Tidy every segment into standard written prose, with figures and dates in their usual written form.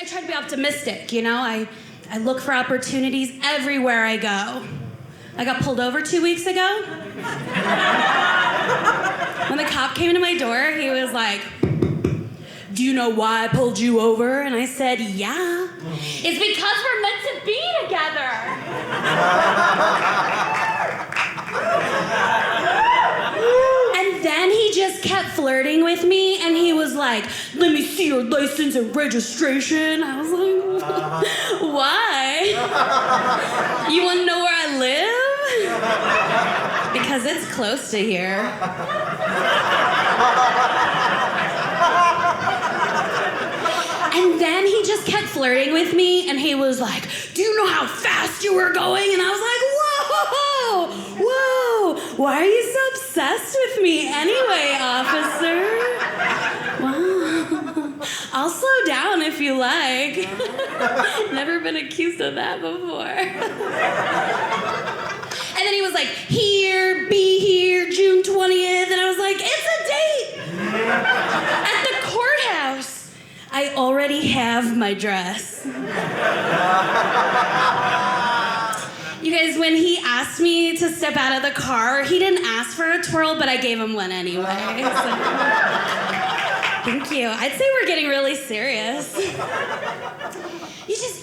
I try to be optimistic, you know? I look for opportunities everywhere I go. I got pulled over 2 weeks ago. When the cop came to my door, he was like, "Do you know why I pulled you over?" And I said, "Yeah." "It's because we're meant to be together." And then he just kept flirting with me, and he was like, "Let me see your license and registration." I was like, "Why? You want to know where I live?" "Because it's close to here." And then he just kept flirting with me, and he was like, "Do you know how fast you were going?" And I was like, whoa, why are you so obsessed with me anyway, officer? Wow, I'll slow down if you like. Never been accused of that before. And then he was like, "Be here, June 20th. And I was like, "It's a date at the courthouse." I already have my dress. You guys, when he asked me to step out of the car, he didn't ask for a twirl, but I gave him one anyway. So. Thank you. I'd say we're getting really serious.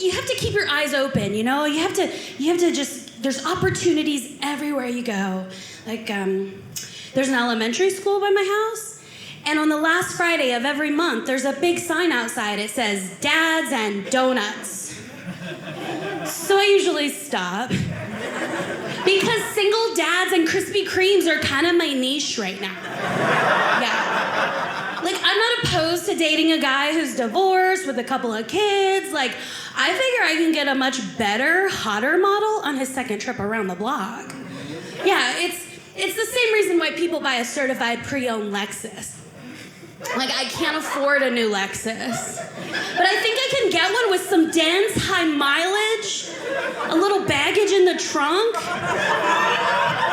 You have to keep your eyes open, you know? You have to just, there's opportunities everywhere you go. Like, there's an elementary school by my house, and on the last Friday of every month, there's a big sign outside. It says, "Dads and Donuts." So I usually stop. Because single dads and Krispy Kremes are kind of my niche right now. Yeah. Like, I'm not opposed to dating a guy who's divorced with a couple of kids. Like, I figure I can get a much better, hotter model on his second trip around the block. Yeah, it's the same reason why people buy a certified pre-owned Lexus. Like, I can't afford a new Lexus. But I think I can get one with some dense, high mileage, a little baggage in the trunk.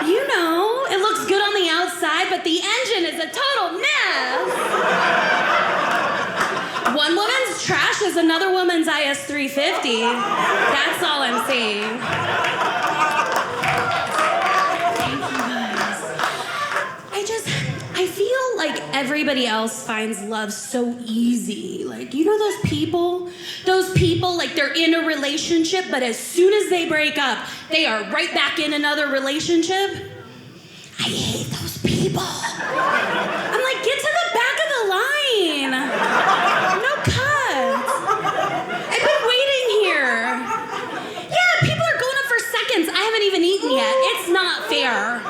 You know, it looks good on the outside, but the engine is a total mess. One woman's trash is another woman's IS-350. That's all I'm saying. I feel like everybody else finds love so easy. Like, you know those people, like they're in a relationship, but as soon as they break up, they are right back in another relationship? I hate those people. I'm like, get to the back of the line. No cuts. I've been waiting here. Yeah, people are going up for seconds. I haven't even eaten yet. It's not fair.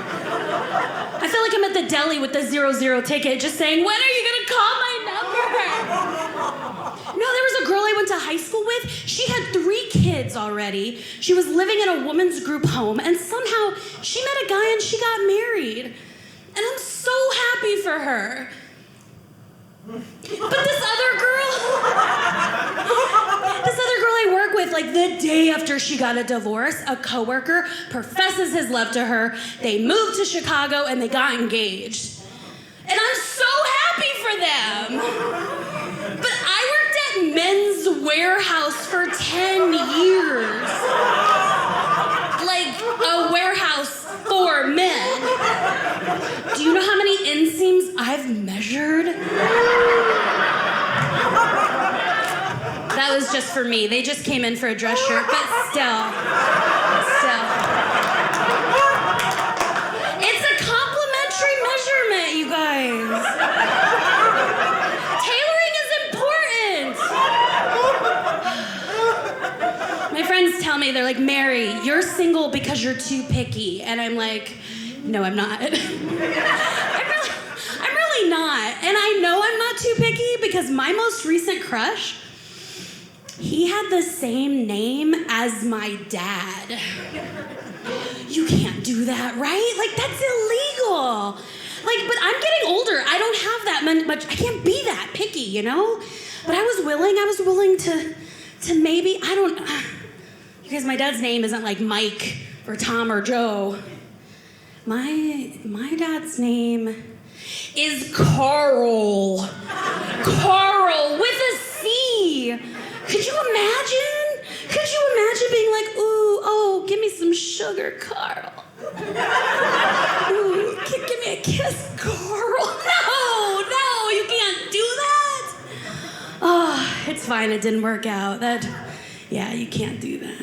I feel like I'm at the deli with the 0-0 ticket just saying, "When are you gonna call my number?" No, there was a girl I went to high school with. She had 3 kids already. She was living in a women's group home, and somehow she met a guy and she got married. And I'm so happy for her. But this other girl I work with, like the day after she got a divorce, a coworker professes his love to her. They moved to Chicago and they got engaged. And I'm so happy for them. But I worked at Men's Warehouse for 10 years. Like a warehouse for men. Do you know how many inseams I've measured? That was just for me. They just came in for a dress shirt, but still. It's a complimentary measurement, you guys. Tailoring is important. My friends tell me, they're like, "Mary, you're single because you're too picky." And I'm like, no, I'm not. I'm really not. And I know I'm not too picky because my most recent crush, he had the same name as my dad. You can't do that, right? Like, that's illegal. Like, but I'm getting older. I don't have that much. I can't be that picky, you know? But I was willing to maybe, I don't, because my dad's name isn't like Mike or Tom or Joe. My dad's name is Carl. Carl with a C. Could you sugar, Carl. Ooh, give me a kiss, Carl. No, you can't do that. Oh, it's fine, it didn't work out. Yeah, you can't do that.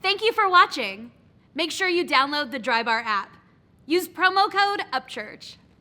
Thank you for watching. Make sure you download the Dry Bar app. Use promo code Upchurch.